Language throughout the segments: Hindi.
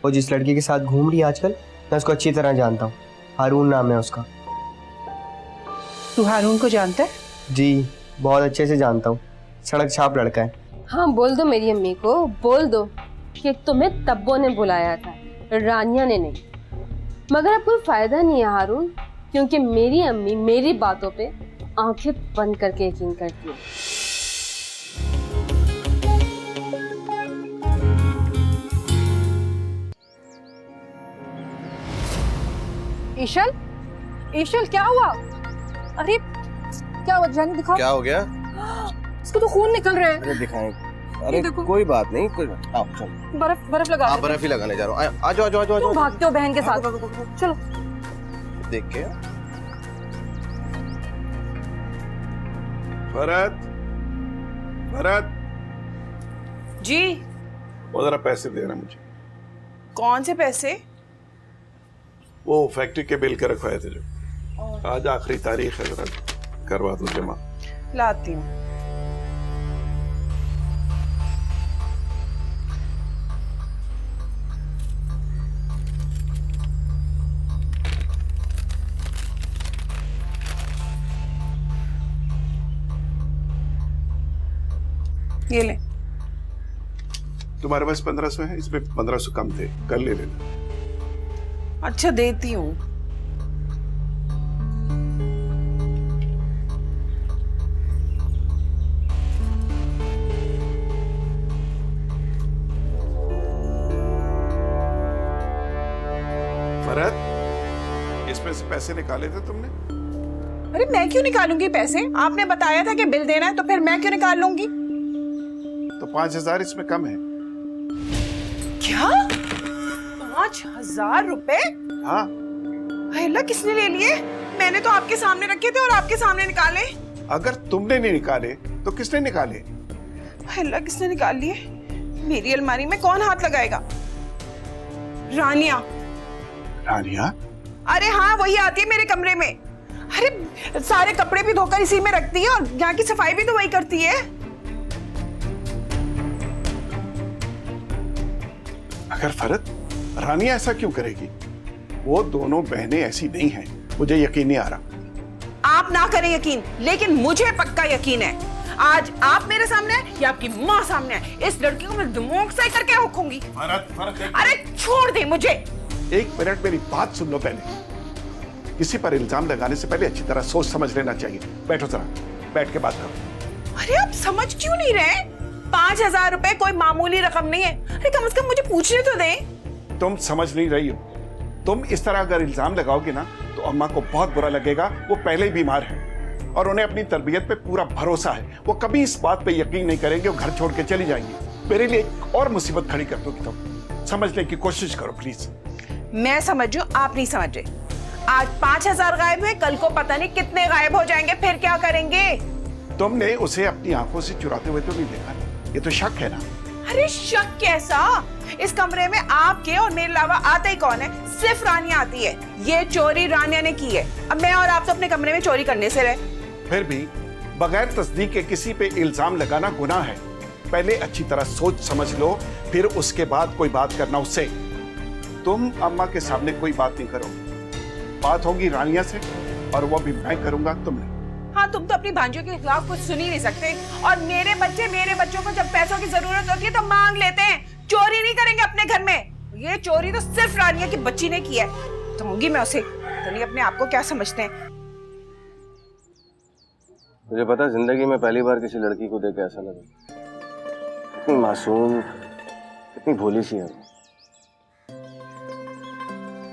वो जिस लड़की के साथ घूम रही है आजकल, मैं उसको अच्छी तरह जानता हूँ। हारून नाम है उसका। तू हारून को जानता है? जी, बहुत अच्छे से जानता हूँ। सड़क छाप लड़का है। हाँ, बोल दो मेरी अम्मी को, बोल दो कि तुम्हें तब्बो ने बुलाया था, रानिया ने नहीं। मगर अब कोई फायदा नहीं है हारून, क्योंकि मेरी अम्मी मेरी बातों पे आंखें बंद करके यकीन करती है। ईशल, ईशल क्या हुआ? अरे क्या हुआ जानी, दिखाओ। क्या हो गया? इसको तो खून निकल रहा है। अरे दिखाएं। अरे कोई बात नहीं, कोई बात। आओ चलो। बर्फ लगा। आप बर्फ ही लगाने जा रहा हूँ। आ जाओ, आ जाओ। तुम भागते हो बहन के साथ। चलो। देख के। भरत जी। वो जरा पैसे देना मुझे। कौन से पैसे? वो फैक्ट्री के बिल के रखवाए थे जो। आज आखिरी तारीख है, जरा करवा दो जमा। लाती हूँ। ये ले। तुम्हारे पास 1500 है, इसमें 1500 कम थे, कल ले लेना। अच्छा देती हूँ। भरत, इसमें से पैसे निकाले थे तुमने? अरे मैं क्यों निकालूंगी पैसे? आपने बताया था कि बिल देना है, तो फिर मैं क्यों निकाल लूंगी? तो 5000 इसमें कम है। क्या? 5000 रुपए? हाँ। अल्लाह, किसने ले लिए? मैंने तो आपके सामने रखे थे और आपके सामने निकाले। अगर तुमने नहीं निकाले तो किसने निकाले? अल्लाह, किसने निकाल लिए? मेरी अलमारी में कौन हाथ लगाएगा? रानिया। रानिया? अरे हाँ, वही आती है मेरे कमरे में। अरे सारे कपड़े भी धोकर इसी में रखती है और यहाँ की सफाई भी तो वही करती है। अगर फरत, रानिया ऐसा क्यों करेगी? वो दोनों बहनें ऐसी नहीं हैं, मुझे यकीन नहीं आ रहा। आप ना करें यकीन, लेकिन मुझे पक्का यकीन है। आज आप मेरे सामने है या आपकी माँ सामने है, इस लड़की को मैं दिमाग से करके हुकूंगी। फरत, अरे छोड़ दे मुझे। एक मिनट मेरी बात सुन लो पहले। किसी पर इल्जाम लगाने से पहले अच्छी तरह सोच समझ लेना चाहिए। बैठो जरा, बैठ के बात करो। अरे आप समझ क्यों नहीं रहे? 5000 रुपए कोई मामूली रकम नहीं है। अरे कम से कम मुझे पूछने तो दें। तुम समझ नहीं रही हो। तुम इस तरह अगर इल्जाम लगाओगे ना तो अम्मा को बहुत बुरा लगेगा। वो पहले ही बीमार है और उन्हें अपनी तरबियत पे पूरा भरोसा है। वो कभी इस बात पे यकीन नहीं करेंगे और घर छोड़ के चली जाएंगी। मेरे लिए एक और मुसीबत खड़ी कर दोगी तुम। समझने की कोशिश करो प्लीज। मैं समझ हूं, आप नहीं समझ रहे। आज 5000 गायब है, कल को पता नहीं कितने गायब हो जाएंगे, फिर क्या करेंगे? तुमने उसे अपनी आंखों से चुराते हुए तो नहीं देखा? ये तो शक है ना? अरे शक कैसा? इस कमरे में आपके और मेरे अलावा आता ही कौन है? सिर्फ रानिया आती है। ये चोरी रानिया ने की है। अब मैं और आप तो अपने कमरे में चोरी करने से रहे। फिर भी बगैर तस्दीक के किसी पे इल्जाम लगाना गुनाह है। पहले अच्छी तरह सोच समझ लो, फिर उसके बाद कोई बात करना उससे। तुम अम्मा के सामने कोई बात नहीं करो। बात होगी रानिया से और वो भी मैं करूंगा, तुम नहीं। हाँ, तुम तो अपनी भांजियों के खिलाफ कुछ सुन ही नहीं सकते। और मेरे बच्चों को जब पैसों की जरूरत होती है तो मांग लेते हैं। चोरी नहीं करेंगे अपने घर में। ये चोरी तो सिर्फ रानिया की बच्ची ने की है। दूंगी मैं उसे। तो अपने आप को क्या समझते हैं? मुझे पता, जिंदगी में पहली बार किसी लड़की को देख के ऐसा लगा, कितनी मासूम, कितनी भोली सी है।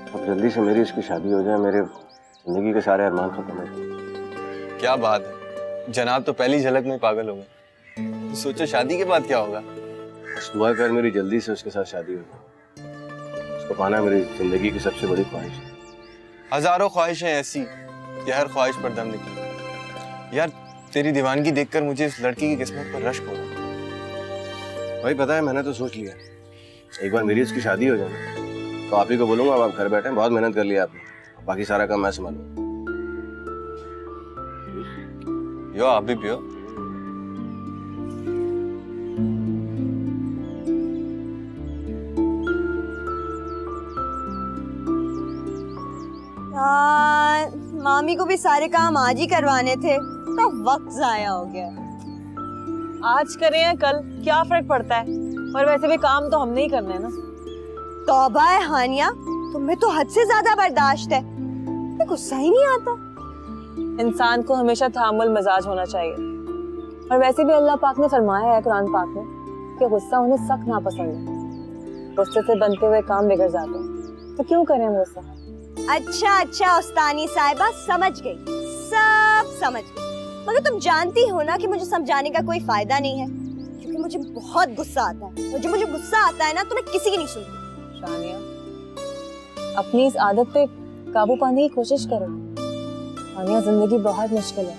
अब जल्दी से मेरी इसकी शादी हो जाए, मेरे जिंदगी के सारे अरमान खत्म हो जाए। क्या बात है जनाब, तो पहली झलक में पागल हो गए। तो सोचो शादी के बाद क्या होगा। बस दुआ कर मेरी जल्दी से उसके साथ शादी हो जाए। उसको पाना मेरी जिंदगी की सबसे बड़ी ख्वाहिश है। हजारों ख्वाहिशें ऐसी कि हर ख्वाहिश पर दम निकले। यार तेरी दीवानगी देखकर मुझे इस लड़की की किस्मत पर रश्क हो रहा। भाई पता है, मैंने तो सोच लिया, एक बार मेरी उसकी शादी हो जाए तो आप ही को बोलूंगा अब आप घर बैठे, बहुत मेहनत कर लिया आपने, बाकी सारा काम मैं संभालूंगा। यो आप भी पियो। मामी को भी सारे काम आज ही करवाने थे तो वक्त जाया हो गया। आज करें या कल क्या फर्क पड़ता है, और वैसे भी काम तो हमने ही करना है ना। तौबा है हानिया, तुम्हें तो हद से ज्यादा बर्दाश्त है, तुम्हें गुस्सा ही नहीं आता। इंसान को हमेशा तहम्मुल मिजाज होना चाहिए, और वैसे भी अल्लाह पाक ने फरमाया है कुरान पाक में कि गुस्सा उन्हें सख्त नापसंद है। गुस्से से बनते हुए काम बिगड़ जाते हैं, तो क्यों करें हम गुस्सा। अच्छा उस्तानी साहिबा, समझ गई, सब समझ गई। मगर तुम जानती हो ना कि मुझे समझाने का कोई फायदा नहीं है, क्योंकि मुझे बहुत गुस्सा आता है, और जब मुझे गुस्सा आता है ना तो मैं किसी की नहीं सुनती। शानिया, अपनी इस आदत पे काबू पाने की कोशिश करो। शानिया, जिंदगी बहुत मुश्किल है,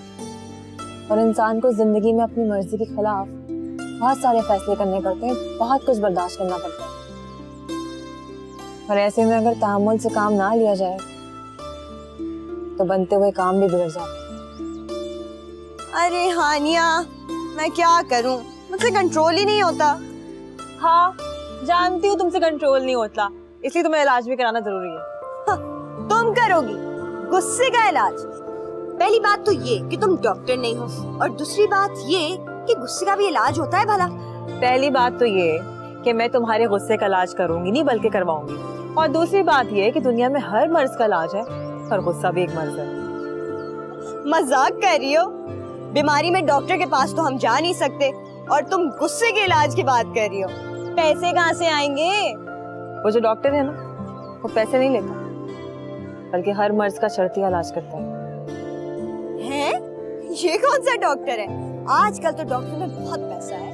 और इंसान को जिंदगी में अपनी मर्जी के खिलाफ बहुत सारे फैसले करने पड़ते हैं, बहुत कुछ बर्दाश्त करना पड़ता है। और ऐसे में अगर तहम्मुल से काम ना लिया जाए तो बनते हुए काम भी बिगड़ जाते हैं। अरे हानिया, मैं क्या करूं, मुझसे कंट्रोल ही नहीं होता। हाँ, जानती हूँ तुमसे कंट्रोल नहीं होता, इसलिए तुम्हें इलाज भी कराना जरूरी है। हाँ, तुम करोगी गुस्से का इलाज? पहली बात तो ये कि तुम डॉक्टर नहीं हो, और दूसरी बात ये कि गुस्से का भी इलाज होता है भला। पहली बात तो ये कि मैं तुम्हारे गुस्से का इलाज करूंगी नहीं बल्कि करवाऊंगी, और दूसरी बात ये कि दुनिया में हर मर्ज का इलाज है, और गुस्सा भी एक मर्ज है। मजाक कर रही हो? बीमारी में डॉक्टर के पास तो हम जा नहीं सकते, और तुम गुस्से के इलाज की बात कर रही हो। पैसे कहाँ से आएंगे? वो जो डॉक्टर है ना, वो पैसे नहीं लेता, बल्कि हर मर्ज का शर्ती इलाज करता है। हैं? ये कौन सा डॉक्टर है? आजकल तो डॉक्टर में बहुत पैसा है।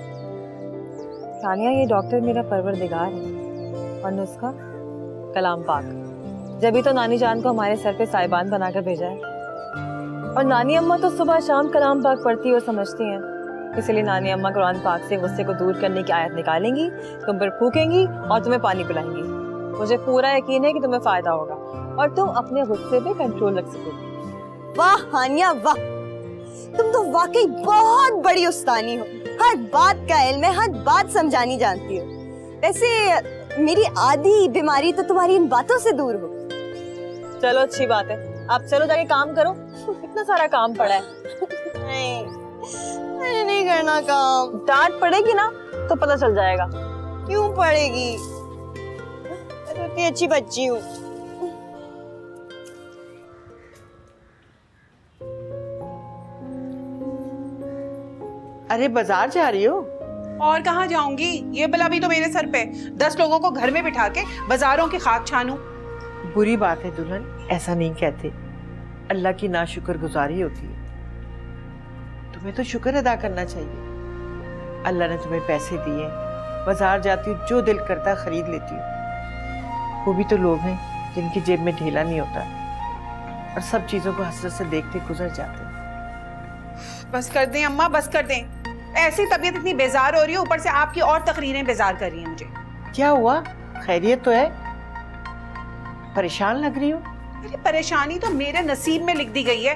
शानिया, ये डॉक्टर मेरा परवरदिगार है, और नुस्खा कलाम पाक। जब तो नानी जान को हमारे सर पे साहिबान बनाकर भेजा है, और नानी अम्मा तो सुबह शाम कलाम पाक पढ़ती और समझती हैं, इसलिए नानी अम्मा कुरान पाक से गुस्से को दूर करने की आयत निकालेंगी, तुम पर फूकेंगी और तुम्हें पानी पिलाएंगी। मुझे पूरा यकीन है कि तुम्हें फायदा होगा और तुम अपने गुस्से पे कंट्रोल रख सकोगी। वाह हानिया वाह, तुम तो वाकई बहुत बड़ी उस्तानी हो, हर बात का इल्म है, हर बात समझानी जानती हो। वैसे मेरी आधी बीमारी तो तुम्हारी इन बातों से दूर हो। चलो अच्छी बात है, अब चलो जाके काम करो, इतना सारा काम पड़ा है। मैंने नहीं करना काम। डांट पड़ेगी ना तो पता चल जाएगा। क्यों पड़ेगी? मैं तो इतनी अच्छी बच्ची हूँ। अरे बाजार जा रही हो? और कहाँ जाऊंगी, ये बला भी तो मेरे सर पे। 10 लोगों को घर में बिठा के बाजारों की खाक छानूं। बुरी बात है दुल्हन, ऐसा नहीं कहते। अल्लाह की नाशुक्रगुजारी होती है। तुम्हें तो शुक्र अदा करना चाहिए। अल्लाह ने तुम्हें पैसे दिए, बाजार जाती हो, जो दिल करता है खरीद लेती हो। वो भी तो लोग हैं जिनकी जेब में ढीला नहीं होता, और सब चीजों को हसरत से देखते गुजर जाते हैं। बस कर दें अम्मा, बस कर दें। ऐसी तबीयत इतनी बेजार हो रही है, ऊपर से आपकी और तकरीरें बेजार कर रही हैं मुझे। क्या हुआ? खैरियत तो है? परेशान लग रही हो? अरे परेशानी तो मेरे नसीब में लिख दी गई है।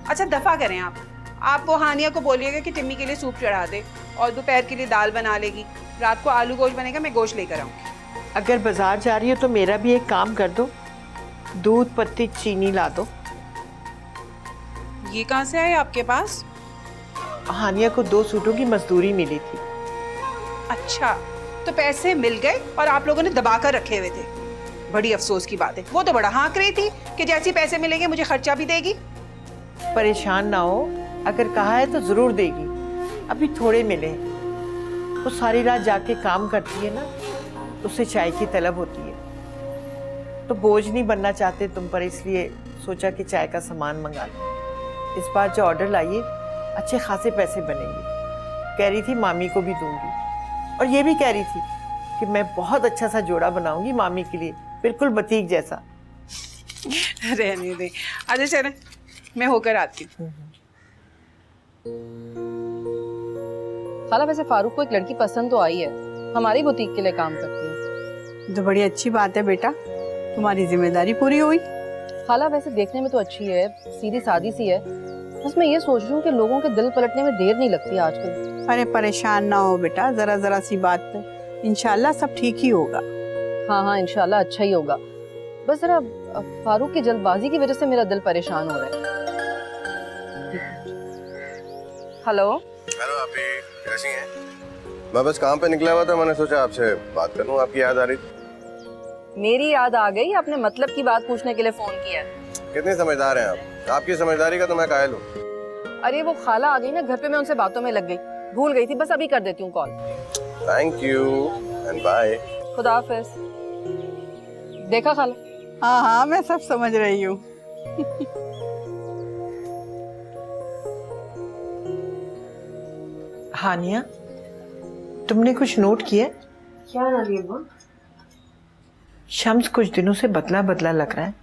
अच्छा दफा करें आप वो हानिया को बोलिएगा कि टिम्मी के लिए सूप चढ़ा दे, और दोपहर के लिए दाल बना लेगी। रात को आलू गोश्त बनेगा, मैं गोश्त लेकर आऊंगी। अगर बाजार जा रही हो तो मेरा भी एक काम कर दो, दूध पत्ती चीनी ला दो। ये कहाँ से आए आपके पास? हानिया को 2 सूटों की मजदूरी मिली थी। अच्छा, तो पैसे मिल गए और आप लोगों ने दबा कर रखे हुए थे। बड़ी अफसोस की बात है। वो तो बड़ा हाँक रही थी कि जैसे पैसे मिलेंगे मुझे खर्चा भी देगी। परेशान ना हो, अगर कहा है तो जरूर देगी। अभी थोड़े मिले हैं। वो सारी रात जाके काम करती है ना, उससे चाय की तलब होती है, तो बोझ नहीं बनना चाहते तुम पर, इसलिए सोचा कि चाय का सामान मंगा लो। इस बार जो ऑर्डर लाइए अच्छे खासे पैसे बनेंगे। कह रही थी मामी को भी दूंगी, और ये भी कह रही थी कि मैं बहुत अच्छा सा जोड़ा बनाऊंगी मामी के लिए, बिल्कुल बतीक जैसा। रहने दे। अच्छा चले, मैं होकर आती हूँ। खाला, वैसे फारूक को एक लड़की पसंद तो आई है, हमारी बुटीक के लिए काम करती है। तो बड़ी अच्छी बात है बेटा, तुम्हारी जिम्मेदारी पूरी हुई। खाला, वैसे देखने में तो अच्छी है, सीधी सादी सी है, बस मैं ये सोच रही हूँ कि लोगों के दिल पलटने में देर नहीं लगती आजकल। अरे परेशान ना हो बेटा, जरा जरा सी बात पे इंशाल्लाह सब ठीक ही होगा। हाँ हाँ, इंशाल्लाह अच्छा ही होगा। बस जरा फारूक की जल्दबाजी की वजह से मेरा दिल परेशान हो रहा है। हेलो हेलो आप कैसी हैं? मैं बस काम पे निकला हुआ था, मैंने सोचा आपसे बात कर लूं, आपकी याद आ रही थी। मेरी याद आ गई, आपने मतलब की बात पूछने के लिए फोन किया है। कितने समझदार हैं आप, आपकी समझदारी का तो मैं कायल हूँ। अरे वो खाला आ गई ना घर पे, मैं उनसे बातों में लग गई, भूल गई थी, बस अभी कर देती हूँ call. Thank you and bye. खुदा हाफिज। देखा खाला? हाँ हाँ, मैं सब समझ रही हूँ। हानिया, तुमने कुछ नोट किया? क्या नानी अम्मा? शम्स कुछ दिनों से बदला बदला लग रहा है।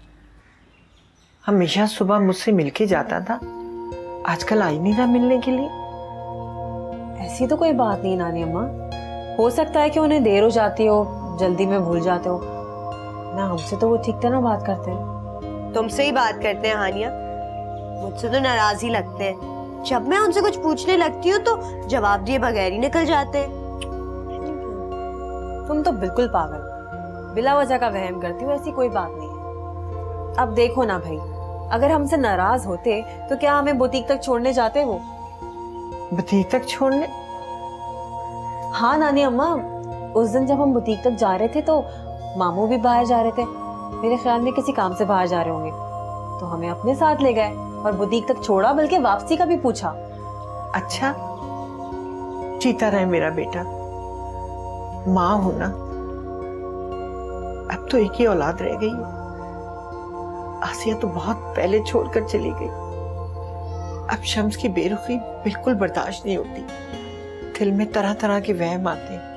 हमेशा सुबह मुझसे मिलके जाता था, आजकल आई नहीं रहा मिलने के लिए। ऐसी तो कोई बात नहीं नानी अम्मा, हो सकता है कि उन्हें देर हो जाती हो, जल्दी में भूल जाते हो ना। हमसे तो वो ठीक तरह बात करते हैं। तुमसे ही बात करते हैं हानिया, मुझसे तो नाराज ही लगते हैं। जब मैं उनसे कुछ पूछने लगती हूँ तो जवाब दिए बगैर ही निकल जाते हैं। तुम तो बिल्कुल पागल, बिला वजह का वहम करती हो, ऐसी कोई बात नहीं है। अब देखो ना भाई, अगर हमसे नाराज होते तो क्या हमें बुटीक तक छोड़ने जाते वो? बुटीक तक छोड़ने? हाँ नानी अम्मा, उस दिन जब हम बुटीक तक जा रहे थे तो मामू भी बाहर जा रहे थे, मेरे ख्याल में किसी काम से बाहर जा रहे होंगे, तो हमें अपने साथ ले गए और बुटीक तक छोड़ा, बल्कि वापसी का भी पूछा। अच्छा, जीता रहे मेरा बेटा। माँ हो ना, अब तो एक ही औलाद रह गई है। आसिया तो बहुत पहले छोड़कर चली गई। अब शम्स की बेरुखी बिल्कुल बर्दाश्त नहीं होती, दिल में तरह तरह के वहम आते हैं।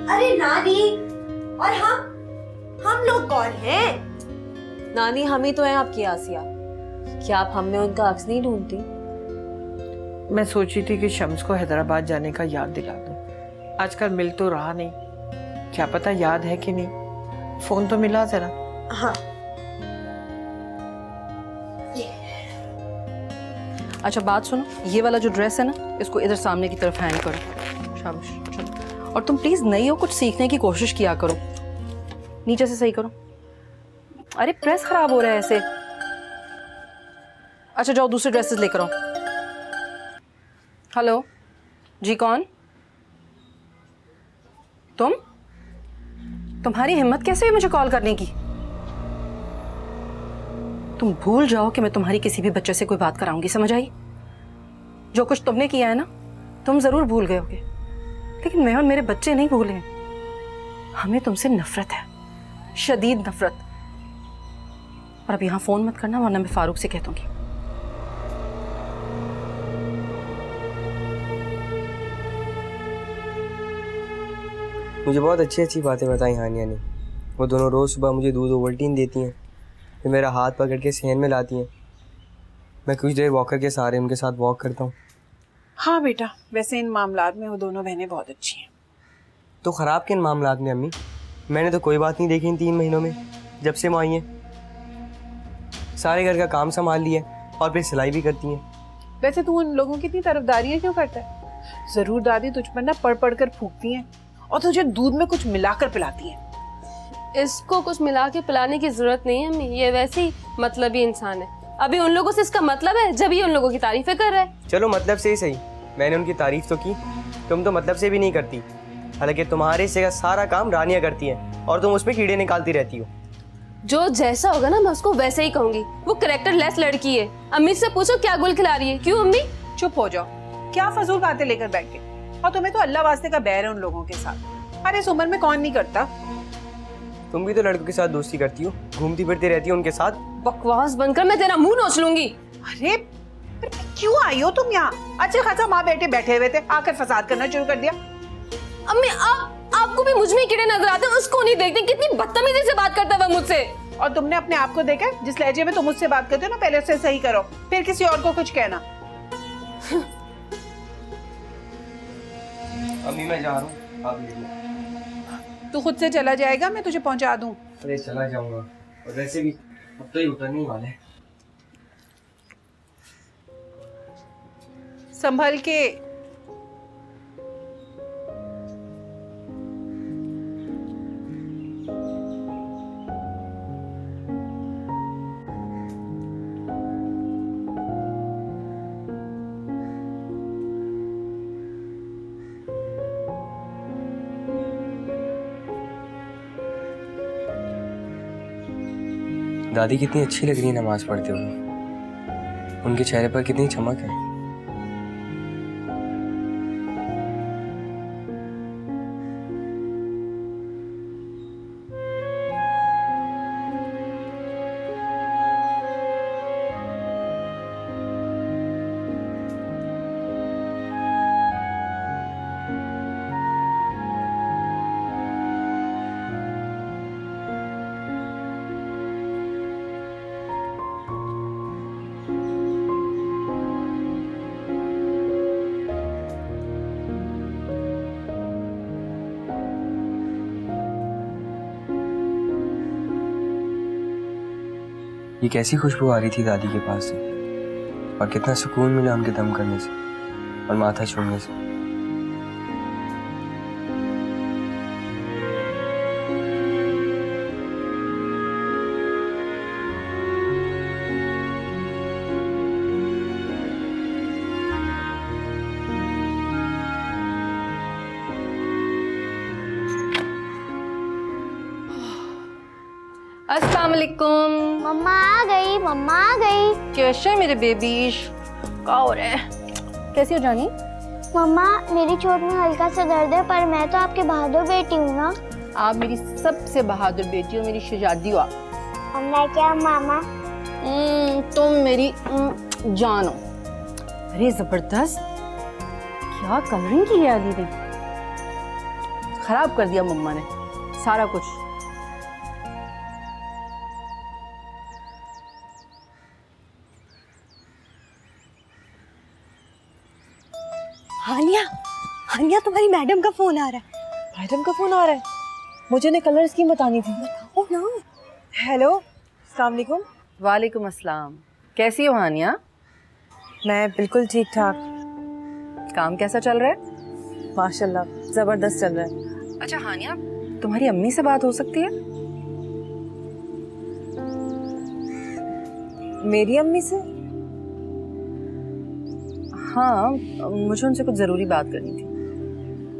अरे नानी, और हम लोग कौन हैं? नानी हम ही तो हैं आपकी आसिया, क्या आप हमें उनका अक्स नहीं ढूंढती? मैं सोची थी कि शम्स को हैदराबाद जाने का याद दिला दूं। आजकल मिल तो रहा नहीं, क्या पता याद है कि नहीं। फोन तो मिला जरा। हाँ। अच्छा बात सुनो, ये वाला जो ड्रेस है ना, इसको इधर सामने की तरफ हैंग करो। शाबाश, चलो। और तुम प्लीज नहीं हो, कुछ सीखने की कोशिश किया करो। नीचे से सही करो। अरे प्रेस खराब हो रहा है ऐसे। अच्छा जाओ दूसरे ड्रेसेस लेकर आओ। हेलो जी, कौन? तुम्हारी हिम्मत कैसे हुई मुझे कॉल करने की? तुम भूल जाओ कि मैं तुम्हारी किसी भी बच्चे से कोई बात कराऊंगी, समझ आई? जो कुछ तुमने किया है ना, तुम जरूर भूल गए होगे, लेकिन मैं और मेरे बच्चे नहीं भूले हैं। हमें तुमसे नफरत है, शदीद नफरत। और अब यहां फोन मत करना, वरना मैं फारूक से कह दूंगी। मुझे बहुत अच्छी अच्छी बातें बताई हानिया ने। वो दोनों रोज़ सुबह मुझे दूध ओवल्टीन देती हैं, फिर मेरा हाथ पकड़ के सहन में लाती हैं। मैं कुछ देर वॉकर के सहारे उनके साथ वॉक करता हूँ। हाँ बेटा, वैसे इन मामलात में वो दोनों बहनें बहुत अच्छी हैं। तो ख़राब किन मामलात में अम्मी? मैंने तो कोई बात नहीं देखी इन 3 महीनों में, जब से वो आई हैं। सारे घर का काम संभाल लिया और फिर सिलाई भी करती हैं। वैसे तू उन लोगों की इतनी तरफदारियां क्यों करता है? जरूर दादी तुझ पर ना पढ़ पढ़ कर फूकती हैं और तुझे दूध में कुछ मिलाकर पिलाती हैं। इसको कुछ मिला के पिलाने की जरूरत नहीं है अम्मी, ये वैसे ही मतलबी इंसान है। अभी उन लोगों से इसका मतलब है जब ये उन लोगों की तारीफें कर रहा है। चलो मतलब से ही सही, मैंने उनकी तारीफ तो की, तुम तो मतलब से भी नहीं करती। हालांकि तुम्हारे हिस्से का सारा काम रानियां करती हैं और तुम उसमें कीड़े निकालती रहती हो। जो जैसा होगा ना मैं उसको वैसे ही कहूंगी। वो कैरेक्टर लेस लड़की है। अम्मी से पूछो क्या गुल खिला रही है। क्यों अम्मी? चुप हो जाओ, क्या फजूल बातें लेकर बैठ गए। और तुम्हें तो अल्लाह वास्ते का बैर है उन लोगों के साथ। अरे इस उम्र में कौन नहीं करता। तुम भी तो लड़कों के साथ दोस्ती करती हो, घूमती फिरती रहती हो उनके साथ। बकवास बनकर मैं तेरा मुंह नोच लूंगी। अरे क्यों आई हो तुम यहाँ? अच्छे खासा माँ बेटे बैठे हुए थे, आकर फसाद करना शुरू कर दिया। अम्मी आपको भी मुझ में कीड़े नजर आते हैं, उसको नहीं देखते कितनी बदतमीजी से बात करता है मुझसे। और तुमने अपने आप को देखा? जिस लहजे में तुम मुझसे बात करते हो ना, पहले उससे सही करो, फिर किसी और को कुछ कहना। अम्मी मैं जा रहा हूँ, आप ले लो। तू खुद से चला जाएगा, मैं तुझे पहुंचा दूं? अरे चला जाऊंगा, और वैसे भी अब तो ही उतरने वाले हैं। संभल के। दादी कितनी अच्छी लग रही है नमाज पढ़ते हुए, उनके चेहरे पर कितनी चमक है। ये कैसी खुशबू आ रही थी दादी के पास से, और कितना सुकून मिला उनके दम करने से और माथा छूने से। अस्सलाम वालेकुम। मम्मा आ गई, मम्मा आ गई। कैसे मेरे बेबीश? क्या हो रहा है? कैसी हो जानी? मम्मा मेरी चोट में हल्का सा दर्द है, पर मैं तो आपकी बहादुर बेटी हूँ ना। आप मेरी सबसे बहादुर बेटी हो, मेरी शहजादी हो आप। और मैं क्या मामा? तुम मेरी जान हो। अरे जबरदस्त, क्या कलरिंग की है अली ने, खराब कर दिया मम्मा ने सारा कुछ। हानिया, हानिया तुम्हारी मैडम का फोन आ रहा है। मैडम का फोन आ रहा है? मुझे उन्हें कलर स्कीम बतानी थी। बताओ ना। हेलो, अस्सलाम वालेकुम। वालेकुम अस्सलाम। कैसी हो हानिया? मैं बिल्कुल ठीक ठाक, काम कैसा चल रहा है? माशाल्लाह जबरदस्त चल रहा है। अच्छा हानिया, तुम्हारी अम्मी से बात हो सकती है? मेरी अम्मी से? हाँ, मुझे उनसे कुछ ज़रूरी बात करनी थी।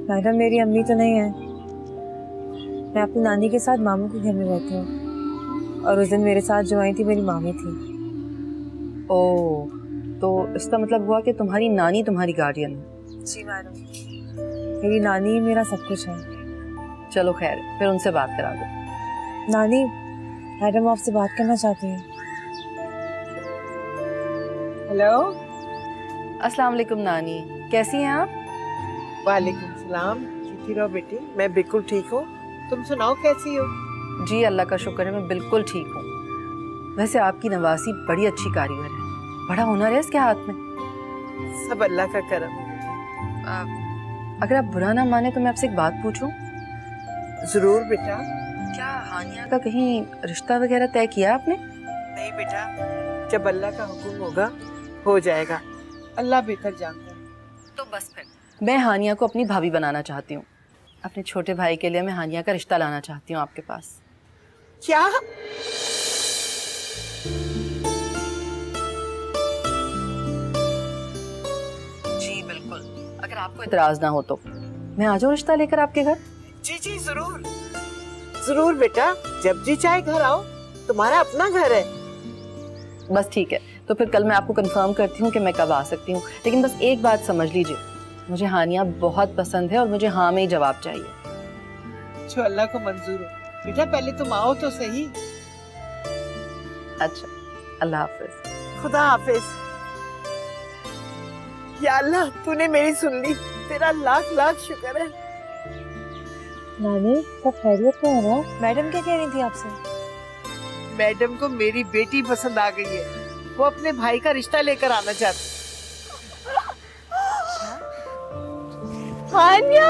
मैडम मेरी अम्मी तो नहीं है, मैं अपनी नानी के साथ मामू के घर में रहती हूँ, और उस दिन मेरे साथ जो आई थी मेरी मामी थी। ओह, तो इसका मतलब हुआ कि तुम्हारी नानी तुम्हारी गार्डियन है? जी मैडम, मेरी नानी ही मेरा सब कुछ है। चलो खैर, फिर उनसे बात करा दो। नानी, मैडम आपसे बात करना चाहती हैं। हेलो, अस्सलाम वालेकुम नानी, कैसी हैं आप? वालेकुम सलाम। जीती रहो बेटी, मैं बिल्कुल ठीक हूँ। तुम सुनाओ कैसी हो? जी अल्लाह का शुक्र है, मैं बिल्कुल ठीक हूँ। वैसे आपकी नवासी बड़ी अच्छी कारीगर है, बड़ा हुनर है इसके हाथ में। सब अल्लाह का करम। अगर आप बुरा ना माने तो मैं आपसे एक बात पूछूं? जरूर बेटा। क्या हानिया का कहीं रिश्ता वगैरह तय किया आपने? नहीं बेटा, जब अल्लाह का हुक्म होगा हो जाएगा, अल्लाह बेहतर जानता है। तो बस फिर मैं हानिया को अपनी भाभी बनाना चाहती हूँ। अपने छोटे भाई के लिए मैं हानिया का रिश्ता लाना चाहती हूँ आपके पास। क्या? जी बिल्कुल, अगर आपको इतराज ना हो तो मैं आ जाऊँ रिश्ता लेकर आपके घर? जी जी जरूर जरूर बेटा, जब जी चाहे घर आओ, तुम्हारा अपना घर है। बस ठीक है, तो फिर कल मैं आपको कंफर्म करती हूँ कि मैं कब आ सकती हूँ। लेकिन बस एक बात समझ लीजिए, मुझे हानिया बहुत पसंद है और मुझे हाँ में ही जवाब चाहिए। जो अल्लाह को मंजूर हो। बेटा पहले तुम आओ तो सही। अच्छा, अल्लाह हाफिज। खुदा हाफिज। या अल्लाह, तूने मेरी सुन ली, तेरा लाख लाख शुक्र है। नानी, सब खैरियत तो है ना? मैडम क्या कह रही थी आपसे? मैडम को मेरी बेटी पसंद आ गई है, वो अपने भाई का रिश्ता लेकर आना चाहती। हानिया,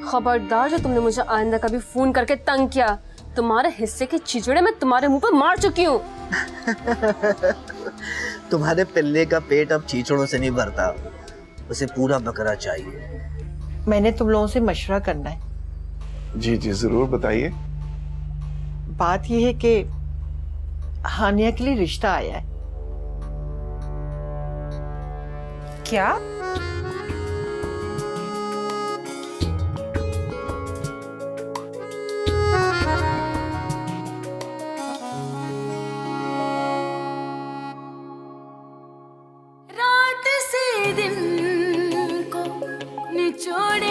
खबरदार, जो तुमने मुझे आइंदा कभी फोन करके तंग किया, तुम्हारे हिस्से के छिचड़े मैं तुम्हारे मुंह पर मार चुकी हूँ। तुम्हारे पिल्ले का पेट अब चीचड़ों से नहीं भरता, उसे पूरा बकरा चाहिए। मैंने तुम लोगों से मशवरा करना है। जी जी जरूर बताइए। बात यह है कि हानिया के लिए रिश्ता आया है। क्या? रात से दिन को निचोड़